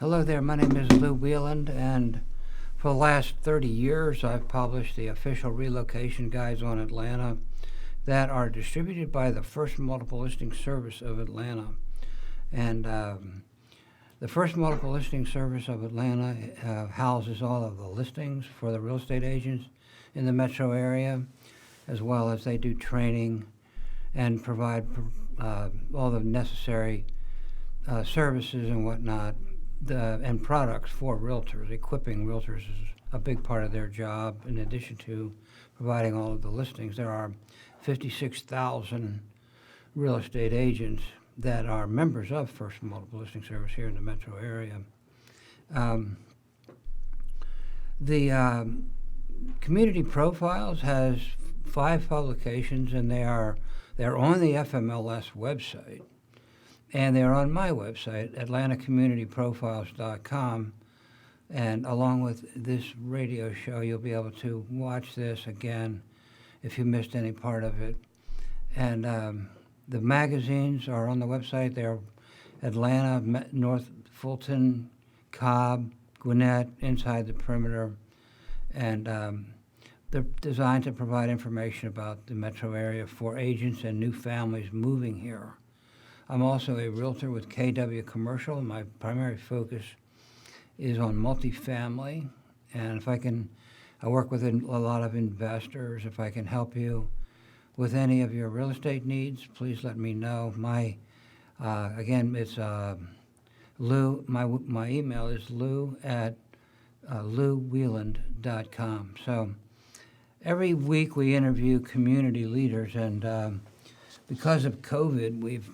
Hello there, my name is Lou Wieland, and for the last 30 years I've published the official relocation guides on Atlanta that are distributed by the First Multiple Listing Service of Atlanta. And the First Multiple Listing Service of Atlanta houses all of the listings for the real estate agents in the metro area, as well as they do training and provide all the necessary services and whatnot, and products for realtors. Equipping realtors is a big part of their job. In addition to providing all of the listings, there are 56,000 real estate agents that are members of First Multiple Listing Service here in the metro area. The Community Profiles has 5 publications, and they're on the FMLS website. And they're on my website, atlantacommunityprofiles.com. And along with this radio show, you'll be able to watch this again if you missed any part of it. And the magazines are on the website. They're Atlanta, North Fulton, Cobb, Gwinnett, Inside the Perimeter. And they're designed to provide information about the metro area for agents and new families moving here. I'm also a realtor with KW Commercial. My primary focus is on multifamily, and if I work with a lot of investors. If I can help you with any of your real estate needs, please let me know. Again, it's Lou. My email is lou@louwieland.com. So every week we interview community leaders, and because of COVID, we've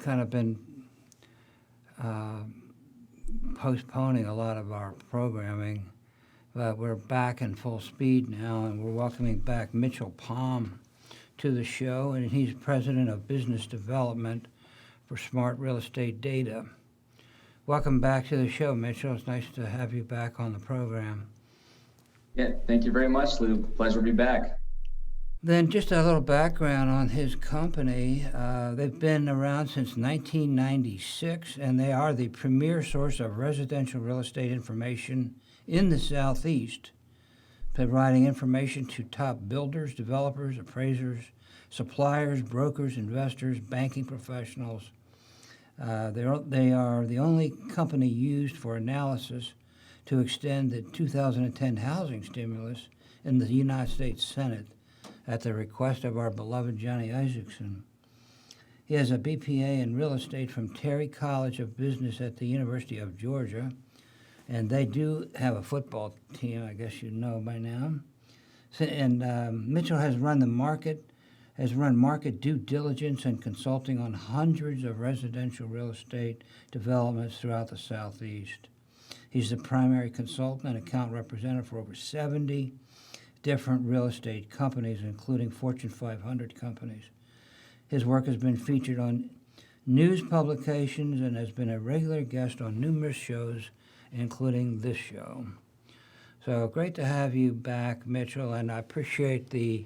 kind of been postponing a lot of our programming, but we're back in full speed now, and we're welcoming back Mitchell Palm to the show, and he's president of business development for Smart Real Estate Data. Welcome back to the show, Mitchell. It's nice to have you back on the program. Yeah, thank you very much, Lou. Pleasure to be back. Then just a little background on his company. They've been around since 1996, and they are the premier source of residential real estate information in the Southeast, providing information to top builders, developers, appraisers, suppliers, brokers, investors, banking professionals. They are the only company used for analysis to extend the 2010 housing stimulus in the United States Senate at the request of our beloved Johnny Isaacson. He has a BPA in real estate from Terry College of Business at the University of Georgia, and they do have a football team, I guess you know by now. And Mitchell has run market due diligence and consulting on hundreds of residential real estate developments throughout the Southeast. He's the primary consultant and account representative for over 70 different real estate companies, including Fortune 500 companies. His work has been featured on news publications and has been a regular guest on numerous shows, including this show. So great to have you back, Mitchell, and I appreciate the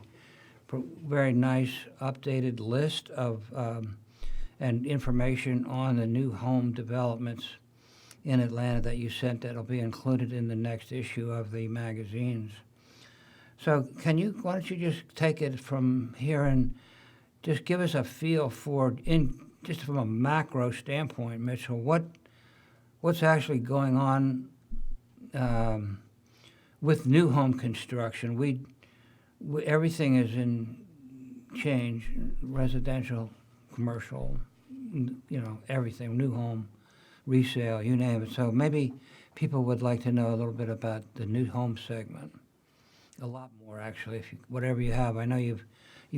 very nice updated list of and information on the new home developments in Atlanta that you sent. That'll be included in the next issue of the magazines. So why don't you just take it from here and just give us a feel for, just from a macro standpoint, Mitchell, what's actually going on with new home construction? Everything is in change, residential, commercial, everything, new home, resale, you name it. So maybe people would like to know a little bit about the new home segment. A lot more, actually, whatever you have. I know you've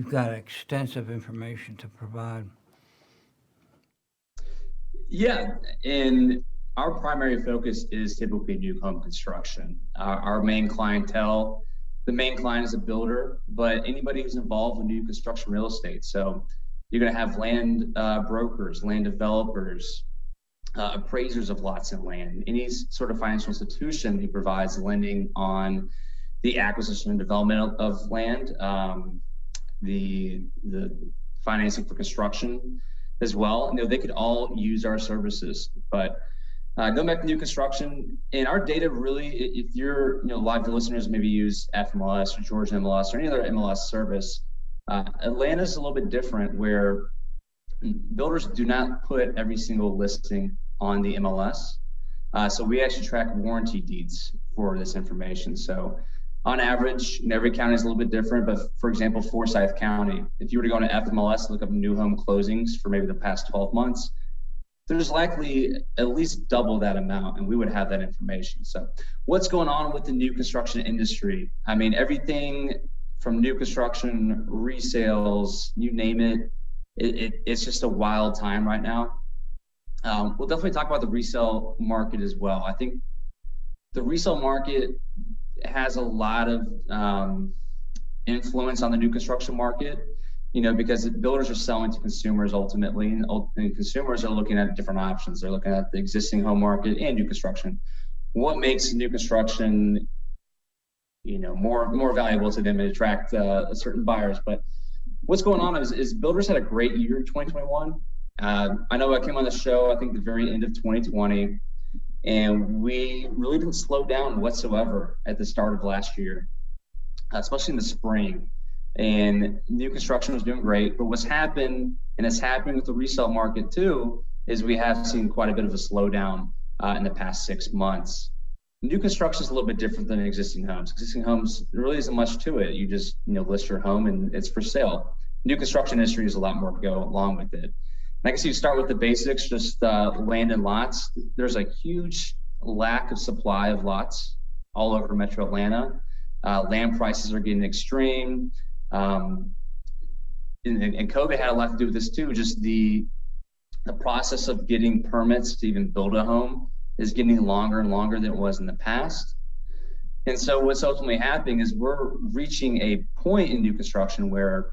got extensive information to provide. Yeah, and our primary focus is typically new home construction. Our main clientele, the main client is a builder, but anybody who's involved in new construction real estate. So you're going to have land brokers, land developers, appraisers of lots and land, any sort of financial institution who provides lending on the acquisition and development of land, the financing for construction as well. They could all use our services, but Going back to new construction, in our data, really, if you're, a lot of the listeners maybe use FMLS or Georgia MLS or any other MLS service, Atlanta's a little bit different where builders do not put every single listing on the MLS. So we actually track warranty deeds for this information. So on average, every county is a little bit different, but for example, Forsyth County, if you were to go to FMLS, look up new home closings for maybe the past 12 months, there's likely at least double that amount, and we would have that information. So what's going on with the new construction industry? I mean, everything from new construction, resales, you name it, it's just a wild time right now. We'll definitely talk about the resale market as well. I think the resale market has a lot of influence on the new construction market, because builders are selling to consumers ultimately, and consumers are looking at different options. They're looking at the existing home market and new construction. What makes new construction, more valuable to them and attract certain buyers? But what's going on is builders had a great year in 2021. I know I came on the show, I think the very end of 2020, and we really didn't slow down whatsoever at the start of last year, especially in the spring. And new construction was doing great, but what's happened, and it's happening with the resale market too, is we have seen quite a bit of a slowdown in the past 6 months. New construction is a little bit different than existing homes. Existing homes, there really isn't much to it. You just list your home and it's for sale. New construction industry is a lot more to go along with it. And I guess you start with the basics, just land and lots. There's a huge lack of supply of lots all over Metro Atlanta. Land prices are getting extreme. And COVID had a lot to do with this too. Just the process of getting permits to even build a home is getting longer and longer than it was in the past. And so what's ultimately happening is we're reaching a point in new construction where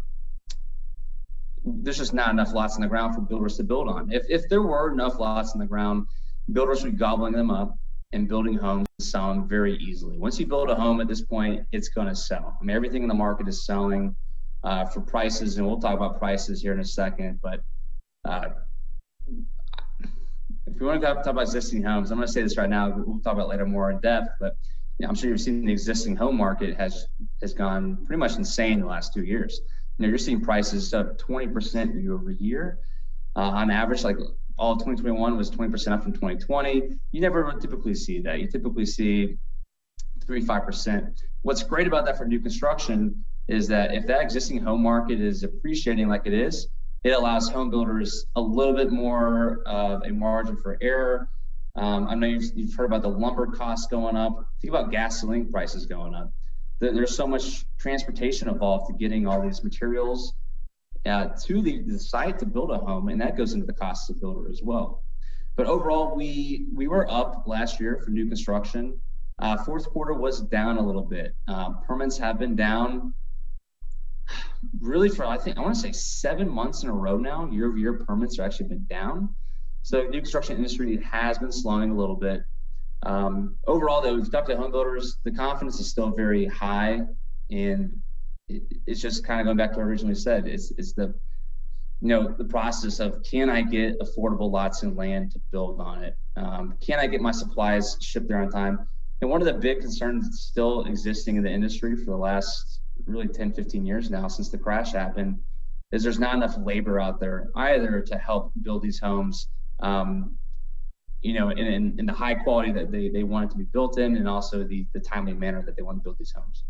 there's just not enough lots on the ground for builders to build on. If there were enough lots on the ground, builders would be gobbling them up and building homes and selling very easily. Once you build a home at this point, it's going to sell. I mean, everything in the market is selling for prices, and we'll talk about prices here in a second. But if you want to talk about existing homes, I'm going to say this right now. We'll talk about it later more in depth. But I'm sure you've seen the existing home market has gone pretty much insane the last 2 years. You're seeing prices up 20% year over year. On average, like all of 2021 was 20% up from 2020. You never typically see that. You typically see 3-5%. What's great about that for new construction is that if that existing home market is appreciating like it is, it allows home builders a little bit more of a margin for error. I know you've heard about the lumber costs going up. Think about gasoline prices going up. There's so much transportation involved to getting all these materials to the site to build a home, and that goes into the cost of the builder as well. But overall, we were up last year for new construction. Fourth quarter was down a little bit. Permits have been down really for, I want to say 7 months in a row now. Year over year, permits have actually been down. So new construction industry has been slowing a little bit. Overall, though, we've talked to home builders, the confidence is still very high, and it's just kind of going back to what I originally said. It's the the process of, can I get affordable lots and land to build on it? Can I get my supplies shipped there on time? And one of the big concerns still existing in the industry for the last really 10, 15 years now, since the crash happened, is there's not enough labor out there either to help build these homes. In the high quality that they want it to be built in, and also the timely manner that they want to build these homes.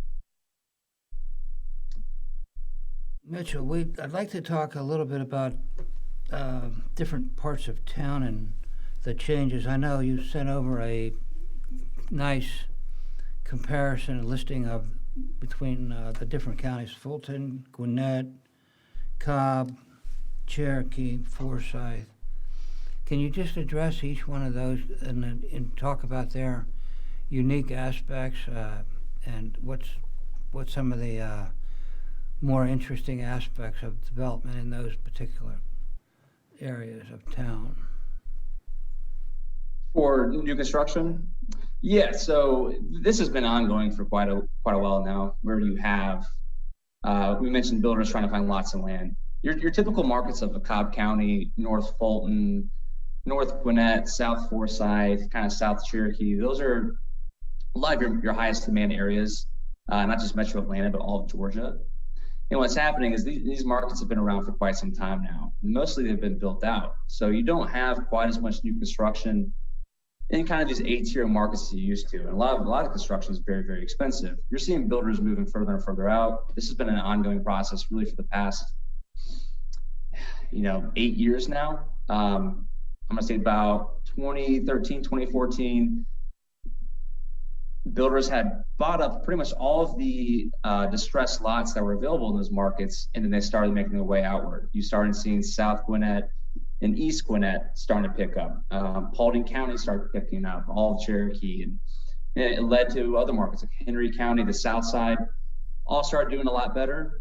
Mitchell, I'd like to talk a little bit about different parts of town and the changes. I know you sent over a nice comparison listing of between the different counties: Fulton, Gwinnett, Cobb, Cherokee, Forsyth. Can you just address each one of those and talk about their unique aspects and what's some of the more interesting aspects of development in those particular areas of town? For new construction? Yeah, so this has been ongoing for quite a while now, where you have, we mentioned builders trying to find lots of land. Your typical markets of Cobb County, North Fulton, North Gwinnett, South Forsyth, kind of South Cherokee. Those are a lot of your highest demand areas, not just Metro Atlanta, but all of Georgia. And what's happening is these markets have been around for quite some time now. Mostly they've been built out. So you don't have quite as much new construction in kind of these A-tier markets as you used to. And a lot of construction is very, very expensive. You're seeing builders moving further and further out. This has been an ongoing process really for the past, 8 years now. I'm gonna say about 2013, 2014, builders had bought up pretty much all of the distressed lots that were available in those markets, and then they started making their way outward. You started seeing South Gwinnett and East Gwinnett starting to pick up. Paulding County started picking up, all of Cherokee, and it led to other markets like Henry County, the South Side, all started doing a lot better.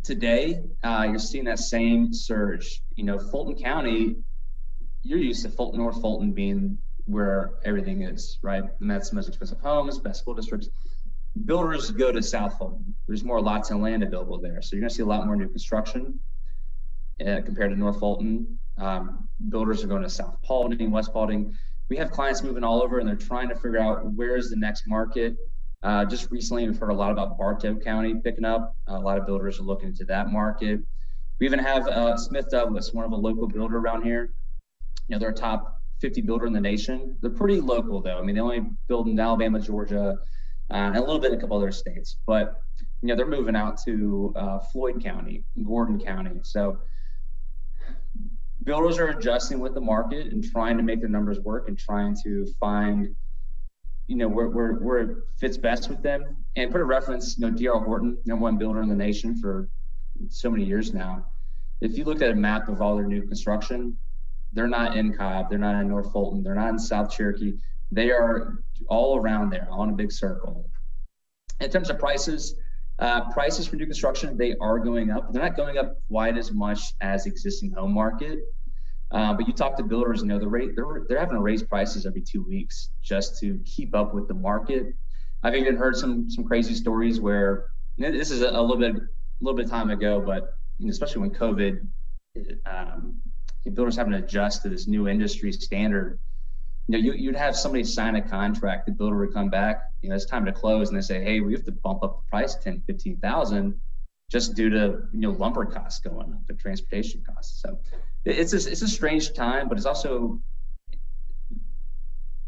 Today, you're seeing that same surge. Fulton County, you're used to Fulton, North Fulton being where everything is, right? And that's the most expensive homes, best school districts. Builders go to South Fulton. There's more lots and land available there. So you're gonna see a lot more new construction compared to North Fulton. Builders are going to South Paulding, West Paulding. We have clients moving all over and they're trying to figure out where's the next market. Just recently, we've heard a lot about Bartow County picking up. A lot of builders are looking into that market. We even have Smith Douglas, one of a local builder around here. They're a top 50 builder in the nation. They're pretty local though. I mean, they only build in Alabama, Georgia, and a little bit in a couple other states. But they're moving out to Floyd County, Gordon County. So builders are adjusting with the market and trying to make their numbers work and trying to find, where it fits best with them. And put a reference, D.R. Horton, #1 builder in the nation for so many years now. If you look at a map of all their new construction, they're not in Cobb, they're not in North Fulton, they're not in South Cherokee. They are all around there, all in a big circle. In terms of prices for new construction, they are going up. They're not going up quite as much as existing home market. But you talk to builders, they're having to raise prices every 2 weeks just to keep up with the market. I've even heard some crazy stories where this is a little bit time ago, but especially when COVID, builders having to adjust to this new industry standard. You'd have somebody sign a contract, the builder would come back, it's time to close, and they say, hey, we have to bump up the price 10, 15,000 just due to lumber costs going up, the transportation costs. So it's a strange time, but it's also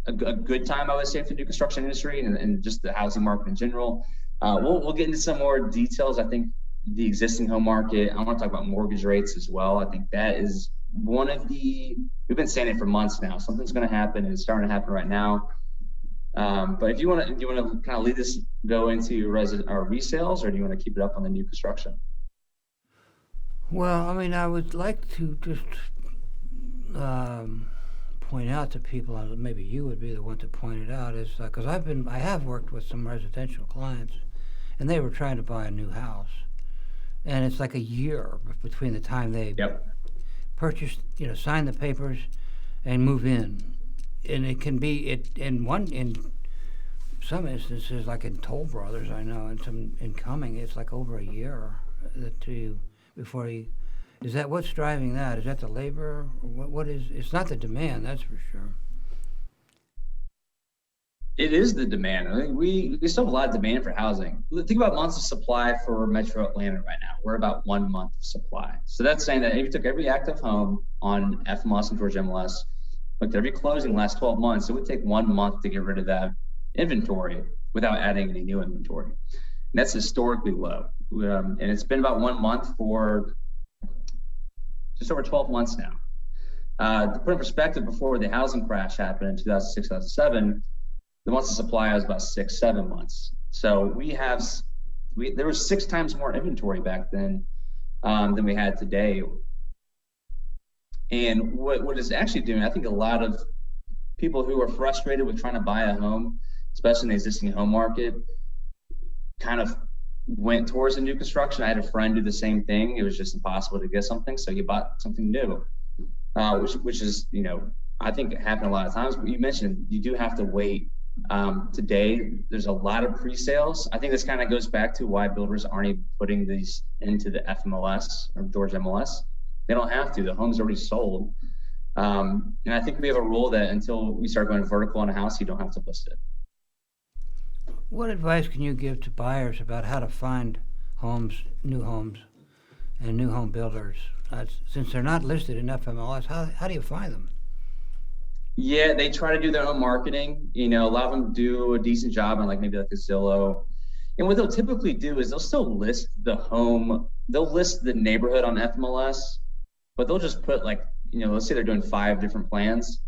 a good time, I would say, for the new construction industry and just the housing market in general. We'll get into some more details. I think the existing home market, I want to talk about mortgage rates as well. I think that is we've been saying it for months now. Something's going to happen, and it's starting to happen right now. But if you want to kind of lead this, go into resales, or do you want to keep it up on the new construction? Well, I mean, I would like to just point out to people, maybe you would be the one to point it out, is because I have worked with some residential clients, and they were trying to buy a new house, and it's like a year between the time they purchase, sign the papers and move in. And it can be in some instances, like in Toll Brothers, I know, and in Cumming, it's like over a year before is that what's driving that? Is that the labor? Or what is, it's not the demand, that's for sure. It is the demand. I think we still have a lot of demand for housing. Think about months of supply for Metro Atlanta right now. We're about 1 month of supply. So that's saying that if you took every active home on FMLS and Georgia MLS, looked at every closing last 12 months, it would take 1 month to get rid of that inventory without adding any new inventory. And that's historically low. And it's been about 1 month for just over 12 months now. To put in perspective, before the housing crash happened in 2006, 2007, the months of supply was about 6-7 months. So there was 6 times more inventory back then than we had today. And what it's actually doing, I think a lot of people who are frustrated with trying to buy a home, especially in the existing home market, kind of went towards the new construction. I had a friend do the same thing. It was just impossible to get something, so he bought something new, which is, I think it happened a lot of times. But you mentioned you do have to wait. Today, there's a lot of pre-sales. I think this kind of goes back to why builders aren't even putting these into the FMLS or Georgia MLS. They don't have to. The home's already sold. And I think we have a rule that until we start going vertical on a house, you don't have to list it. What advice can you give to buyers about how to find new homes, and new home builders? Since they're not listed in FMLS, how do you find them? Yeah, they try to do their own marketing. A lot of them do a decent job on maybe like a Zillow. And what they'll typically do is they'll still list the home, they'll list the neighborhood on FMLS, but they'll just put let's say they're doing 5 different plans.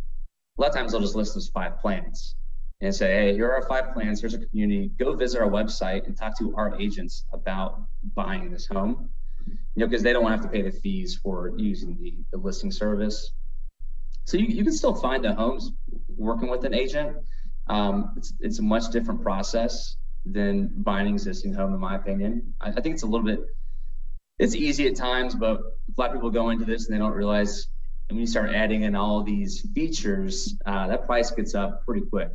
A lot of times they'll just list those 5 plans and say, hey, here are 5 plans, here's a community, go visit our website and talk to our agents about buying this home, because they don't want to have to pay the fees for using the listing service. So you can still find the homes working with an agent. It's a much different process than buying an existing home, in my opinion. I think it's easy at times, but a lot of people go into this and they don't realize, and when you start adding in all these features, that price gets up pretty quick.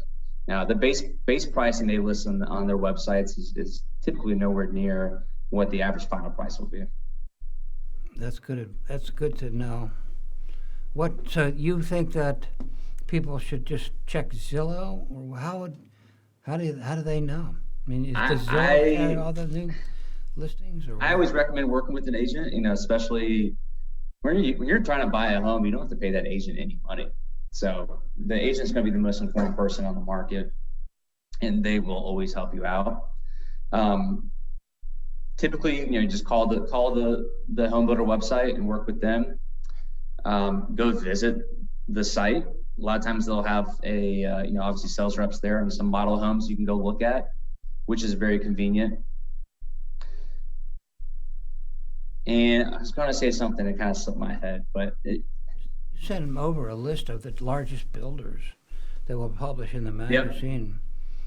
Now, the base pricing they list on their websites is typically nowhere near what the average final price will be. That's good. That's good to know. So you think that people should just check Zillow, or how do they know? I mean, does Zillow carry all the new listings? Or I always recommend working with an agent. Especially when you're trying to buy a home, you don't have to pay that agent any money. So the agent's going to be the most important person on the market, and they will always help you out. Typically, you just call the home builder website and work with them. Go visit the site. A lot of times they'll have obviously sales reps there and some model homes you can go look at, which is very convenient. And I was going to say something that kind of slipped my head, but you send them over a list of the largest builders that will publish in the magazine.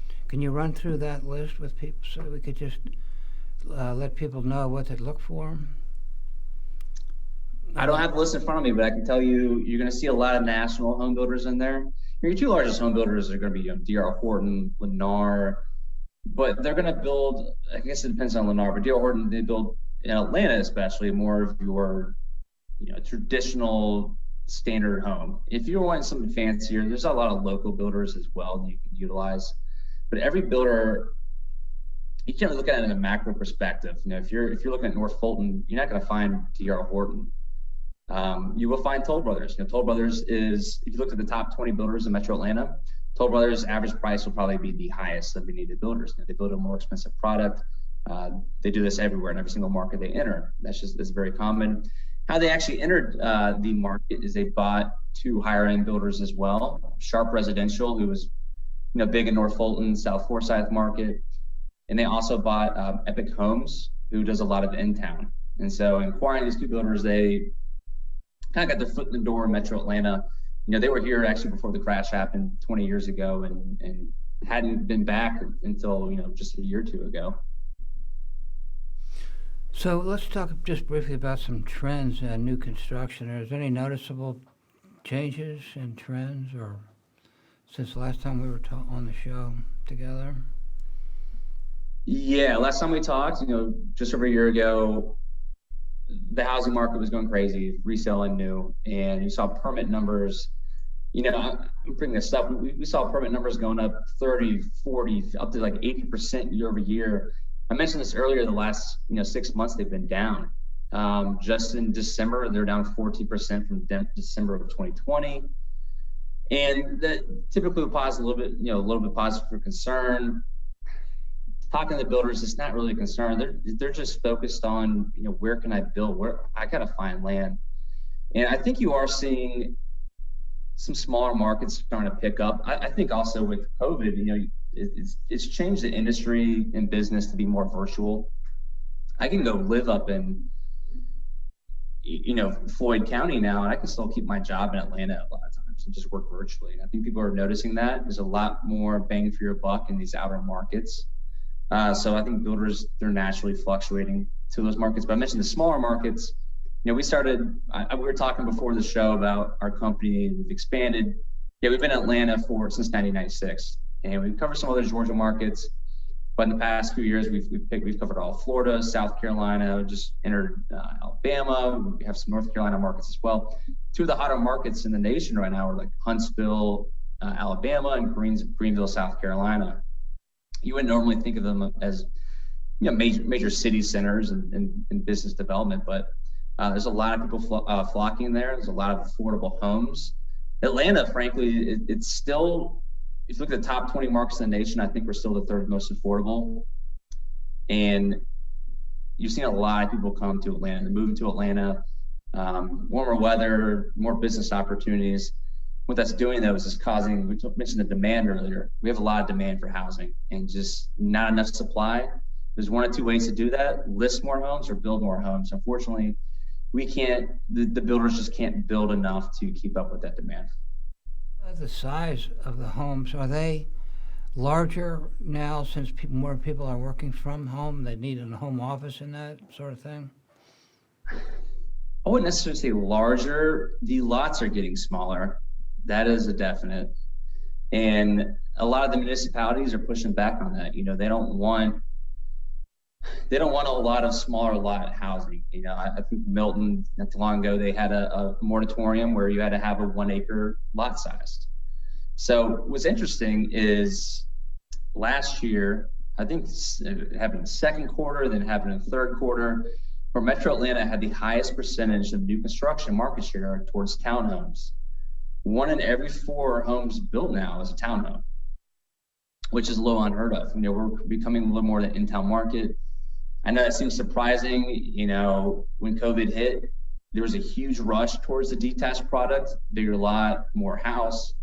Yep. Can you run through that list with people so we could just let people know what to look for? I don't have the list in front of me, but I can tell you, you're going to see a lot of national home builders in there. Your 2 largest home builders are going to be D.R. Horton, Lennar, but they're going to build, I guess it depends on Lennar, but D.R. Horton, they build in Atlanta, especially more of your, traditional standard home. If you're wanting something fancier, there's a lot of local builders as well that you can utilize. But every builder, you can't look at it in a macro perspective. If you're looking at North Fulton, you're not going to find D.R. Horton. You will find Toll Brothers. Toll Brothers is, if you look at the top 20 builders in Metro Atlanta, Toll Brothers' average price will probably be the highest of any of the builders. They build a more expensive product. They do this everywhere in every single market they enter. That's very common. How they actually entered the market is they bought 2 higher end builders as well. Sharp Residential, who was big in North Fulton, South Forsyth market, and they also bought Epic Homes, who does a lot of in town. And so, acquiring these 2 builders, they kind of got their foot in the door in Metro Atlanta. They were here actually before the crash happened 20 years ago, and hadn't been back until just a year or 2 ago. So let's talk just briefly about some trends in new construction. Is there any noticeable changes in trends, or since the last time we were on the show together? Yeah, last time we talked, just over a year ago, the housing market was going crazy, resale and new, and you saw permit numbers. I'm bringing this up. We saw permit numbers going up 30, 40, up to 80% year over year. I mentioned this earlier. The last 6 months they've been down. Just in December, they're down 14% from December of 2020, and that typically will cause a little bit pause for concern. Talking to the builders, it's not really a concern. They're just focused on where can I build? Where I gotta find land, and I think you are seeing some smaller markets starting to pick up. I think also with COVID, it's changed the industry and business to be more virtual. I can go live up in Floyd County now, and I can still keep my job in Atlanta a lot of times and just work virtually. And I think people are noticing that there's a lot more bang for your buck in these outer markets. So I think builders, they're naturally fluctuating to those markets. But I mentioned the smaller markets. We were talking before the show about our company. We've expanded. Yeah, we've been in Atlanta since 1996, and we've covered some other Georgia markets. But in the past few years, we've covered all Florida, South Carolina, just entered Alabama. We have some North Carolina markets as well. Two of the hotter markets in the nation right now are like Huntsville, Alabama, and Greenville, South Carolina. You wouldn't normally think of them as major city centers and business development, but there's a lot of people flocking there. There's a lot of affordable homes. Atlanta, frankly, it's still, if you look at the top 20 markets in the nation, I think we're still the third most affordable. And you've seen a lot of people come to Atlanta. They're moving to Atlanta, warmer weather, more business opportunities. What that's doing, though, is just causing, we mentioned the demand earlier. We have a lot of demand for housing and just not enough supply. There's one of two ways to do that: list more homes or build more homes. Unfortunately, we can't, the builders just can't build enough to keep up with that demand. The size of the homes, are they larger now since more people are working from home? They need a home office and that sort of thing? I wouldn't necessarily say larger. The lots are getting smaller. That is a definite. And a lot of the municipalities are pushing back on that. They don't want a lot of smaller lot housing. I think Milton, not too long ago, they had a moratorium where you had to have a 1 acre lot size. So what's interesting is last year, I think it happened in the second quarter, then it happened in the third quarter, where Metro Atlanta had the highest percentage of new construction market share towards townhomes. 1 in every 4 homes built now is a townhome, which is low unheard of. We're becoming a little more of the in-town market. I know that seems surprising. When COVID hit, there was a huge rush towards the detached product, bigger lot, more house.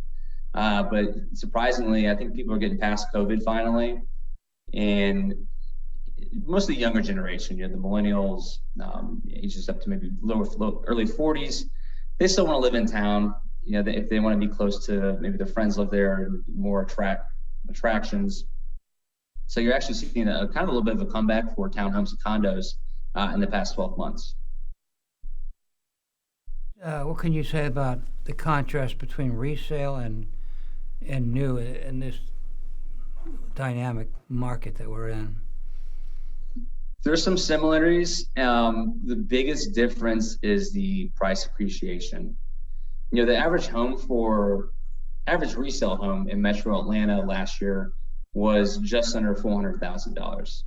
But surprisingly, I think people are getting past COVID finally. And mostly younger generation, the millennials, ages up to maybe early 40s, they still want to live in town. If they want to be close to, maybe their friends live there, and more attractions. So you're actually seeing a kind of a little bit of a comeback for townhomes and condos in the past 12 months. What can you say about the contrast between resale and new in this dynamic market that we're in? There's some similarities. The biggest difference is the price appreciation. The average resale home in Metro Atlanta last year was just under $400,000.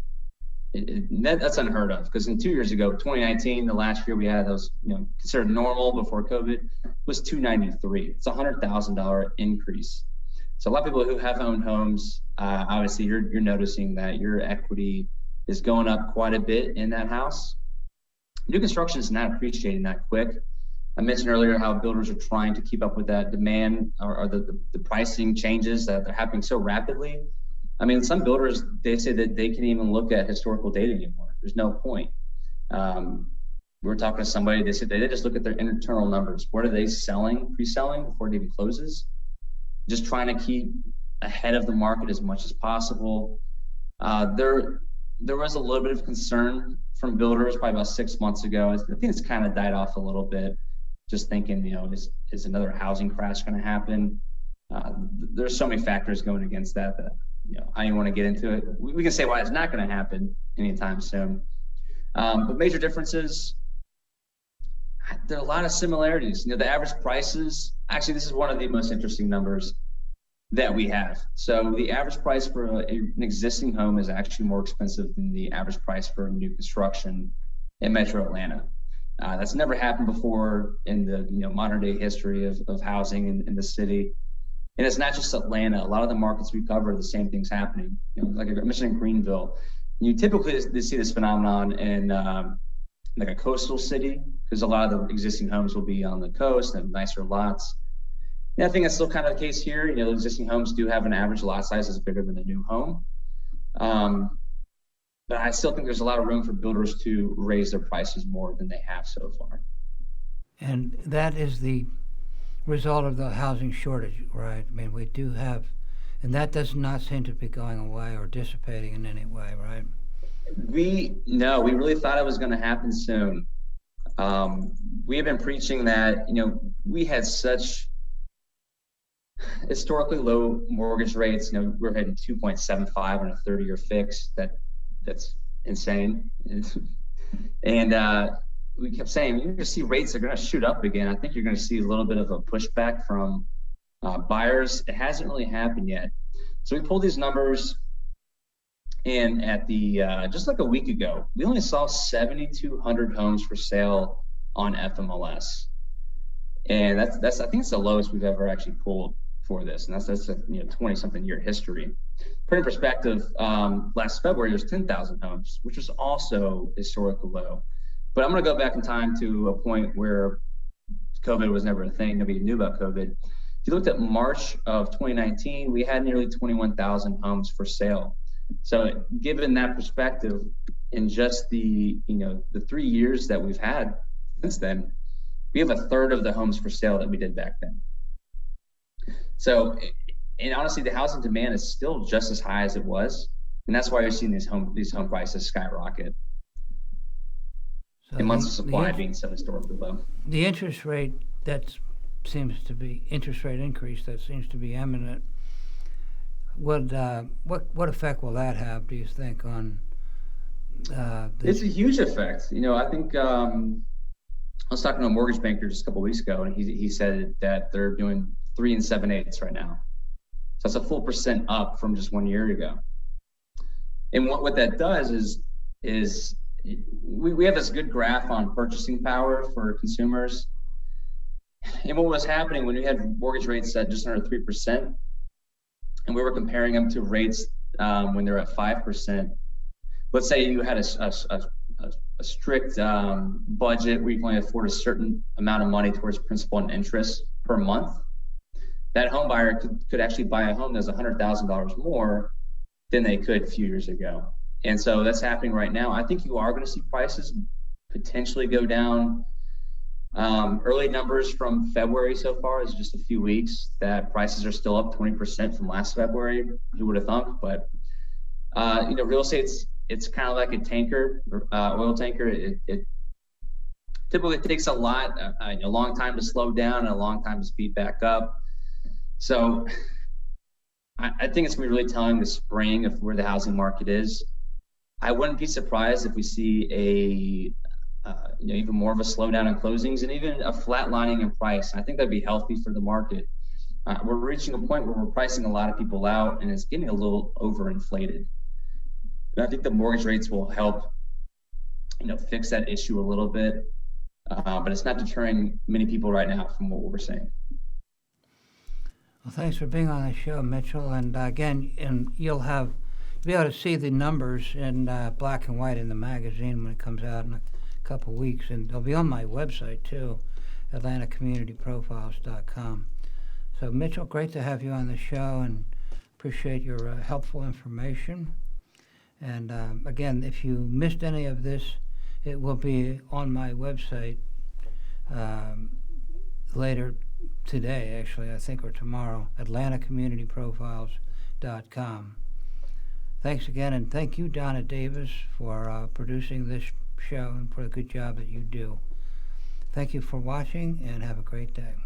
That's unheard of, because in 2 years ago, 2019, the last year we had those, considered normal before COVID, was $293. It's a $100,000 increase. So a lot of people who have owned homes, obviously you're noticing that your equity is going up quite a bit in that house. New construction is not appreciating that quick. I mentioned earlier how builders are trying to keep up with that demand or the pricing changes that they're happening so rapidly. I mean, some builders, they say that they can't even look at historical data anymore. There's no point. We were talking to somebody, they said they just look at their internal numbers. What are they selling, pre-selling before it even closes? Just trying to keep ahead of the market as much as possible. There was a little bit of concern from builders probably about 6 months ago. I think it's kind of died off a little bit. Just thinking, is another housing crash going to happen? There's so many factors going against that I don't want to get into it. We can say why it's not going to happen anytime soon. But major differences, there are a lot of similarities. The average prices, actually, this is one of the most interesting numbers that we have. So the average price for an existing home is actually more expensive than the average price for new construction in Metro Atlanta. That's never happened before in the modern day history of housing in the city. And it's not just Atlanta. A lot of the markets we cover, the same thing's happening. Like I mentioned in Greenville, you typically see this phenomenon in like a coastal city, because a lot of the existing homes will be on the coast and nicer lots. And I think that's still kind of the case here. The existing homes do have an average lot size that's bigger than a new home. But I still think there's a lot of room for builders to raise their prices more than they have so far. And that is the result of the housing shortage, right? I mean, we do have, and that does not seem to be going away or dissipating in any way, right? We really thought it was going to happen soon. We have been preaching that, we had such historically low mortgage rates. We're hitting 2.75 on a 30-year fix. That's insane. And we kept saying, you're going to see rates are going to shoot up again. I think you're going to see a little bit of a pushback from buyers. It hasn't really happened yet. So we pulled these numbers in at the just like a week ago. We only saw 7,200 homes for sale on FMLS, and that's I think it's the lowest we've ever actually pulled for this, and that's a 20-something year history. Put in perspective, last February there was 10,000 homes, which was also historically low. But I'm going to go back in time to a point where COVID was never a thing. Nobody knew about COVID. If you looked at March of 2019, we had nearly 21,000 homes for sale. So given that perspective, in just the 3 years that we've had since then, we have a third of the homes for sale that we did back then. So, and honestly, the housing demand is still just as high as it was, and that's why you're seeing these home prices skyrocket. So and months of supply being so historically low. The interest rate interest rate increase that seems to be imminent. What effect will that have, do you think, on It's a huge effect. I think I was talking to a mortgage banker just a couple of weeks ago, and he said that they're doing 3 7/8 right now. So that's a full % up from just 1 year ago. And what that does is we have this good graph on purchasing power for consumers. And what was happening when we had mortgage rates at just under 3%, and we were comparing them to rates when they're at 5%. Let's say you had a strict budget where you can only afford a certain amount of money towards principal and interest per month. That home buyer could actually buy a home that's $100,000 more than they could a few years ago. And so that's happening right now. I think you are going to see prices potentially go down. Early numbers from February so far is just a few weeks that prices are still up 20% from last February. Who would have thunk? But real estate's it's kind of like a tanker, oil tanker. It typically takes a long time to slow down and a long time to speed back up. So I think it's going to be really telling the spring of where the housing market is. I wouldn't be surprised if we see even more of a slowdown in closings and even a flatlining in price. I think that'd be healthy for the market. We're reaching a point where we're pricing a lot of people out, and it's getting a little overinflated. And I think the mortgage rates will help, fix that issue a little bit, but it's not deterring many people right now from what we're saying. Well, thanks for being on the show, Mitchell. And again, you'll be able to see the numbers in black and white in the magazine when it comes out in a couple weeks, and they'll be on my website too, AtlantaCommunityProfiles.com. So, Mitchell, great to have you on the show, and appreciate your helpful information. And again, if you missed any of this, it will be on my website later today, actually, I think, or tomorrow, AtlantaCommunityProfiles.com. Thanks again, and thank you, Donna Davis, for producing this show and for the good job that you do. Thank you for watching, and have a great day.